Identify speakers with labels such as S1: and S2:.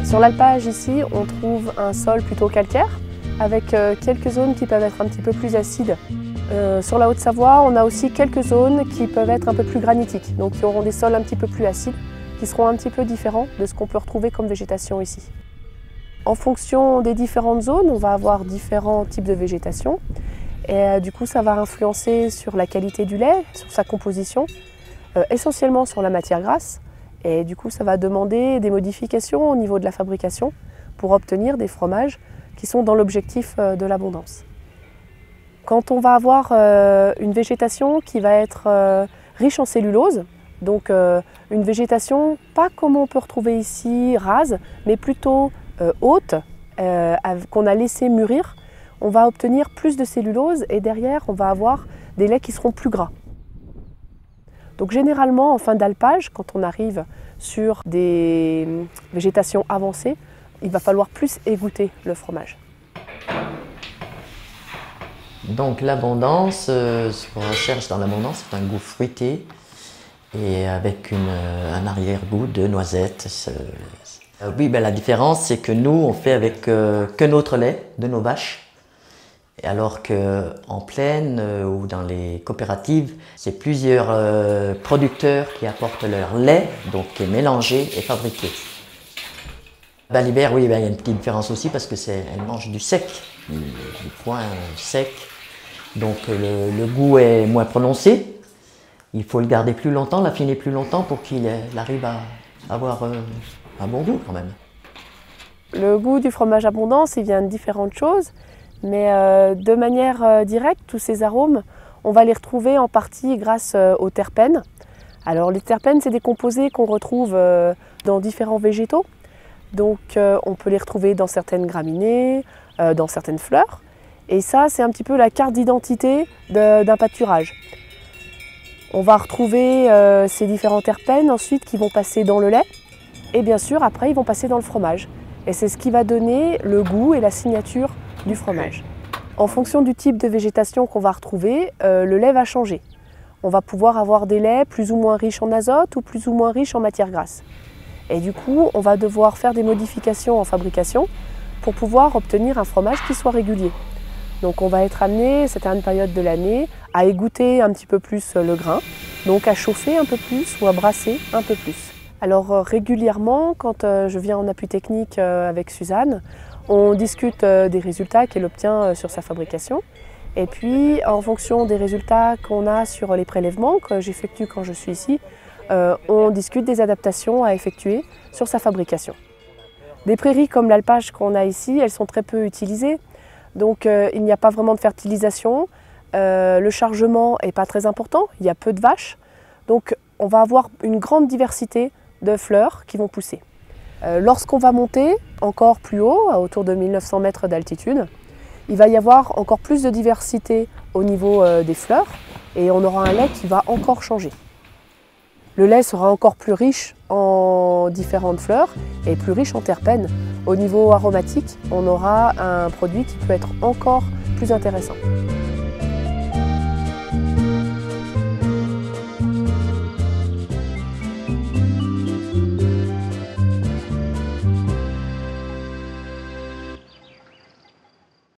S1: Sur l'alpage ici, on trouve un sol plutôt calcaire avec quelques zones qui peuvent être un petit peu plus acides. Sur la Haute-Savoie, on a aussi quelques zones qui peuvent être un peu plus granitiques, donc qui auront des sols un petit peu plus acides, qui seront un petit peu différents de ce qu'on peut retrouver comme végétation ici. En fonction des différentes zones, on va avoir différents types de végétation et du coup ça va influencer sur la qualité du lait, sur sa composition, essentiellement sur la matière grasse. Et du coup, ça va demander des modifications au niveau de la fabrication pour obtenir des fromages qui sont dans l'objectif de l'abondance. Quand on va avoir une végétation qui va être riche en cellulose, donc une végétation pas comme on peut retrouver ici, rase, mais plutôt haute, qu'on a laissé mûrir, on va obtenir plus de cellulose et derrière, on va avoir des laits qui seront plus gras. Donc généralement, en fin d'alpage, quand on arrive sur des végétations avancées, il va falloir plus égoutter le fromage.
S2: Donc l'abondance, ce qu'on recherche dans l'abondance, c'est un goût fruité et avec un arrière-goût de noisettes. Oui, la différence, c'est que nous, on fait avec que notre lait de nos vaches. Alors qu'en plaine ou dans les coopératives, c'est plusieurs producteurs qui apportent leur lait, donc qui est mélangé et fabriqué. L'hiver, oui, il y a une petite différence aussi parce qu'elle mange du sec, du foin sec. Donc le goût est moins prononcé. Il faut le garder plus longtemps, l'affiner plus longtemps pour qu'il arrive à avoir un bon goût quand même.
S1: Le goût du fromage abondance, il vient de différentes choses. Mais de manière directe, tous ces arômes, on va les retrouver en partie grâce aux terpènes. Alors les terpènes, c'est des composés qu'on retrouve dans différents végétaux. Donc on peut les retrouver dans certaines graminées, dans certaines fleurs. Et ça, c'est un petit peu la carte d'identité d'un pâturage. On va retrouver ces différents terpènes ensuite qui vont passer dans le lait. Et bien sûr, après, ils vont passer dans le fromage. Et c'est ce qui va donner le goût et la signature du fromage. En fonction du type de végétation qu'on va retrouver, le lait va changer. On va pouvoir avoir des laits plus ou moins riches en azote ou plus ou moins riches en matière grasse. Et du coup, on va devoir faire des modifications en fabrication pour pouvoir obtenir un fromage qui soit régulier. Donc on va être amené, à certaines périodes de l'année, à égoutter un petit peu plus le grain, donc à chauffer un peu plus ou à brasser un peu plus. Alors régulièrement, quand je viens en appui technique avec Suzanne, on discute des résultats qu'elle obtient sur sa fabrication. Et puis, en fonction des résultats qu'on a sur les prélèvements que j'effectue quand je suis ici, on discute des adaptations à effectuer sur sa fabrication. Des prairies comme l'alpage qu'on a ici, elles sont très peu utilisées. Donc, il n'y a pas vraiment de fertilisation. Le chargement n'est pas très important. Il y a peu de vaches. Donc, on va avoir une grande diversité de fleurs qui vont pousser. Lorsqu'on va monter encore plus haut, à autour de 1900 mètres d'altitude, il va y avoir encore plus de diversité au niveau des fleurs et on aura un lait qui va encore changer. Le lait sera encore plus riche en différentes fleurs et plus riche en terpènes. Au niveau aromatique, on aura un produit qui peut être encore plus intéressant.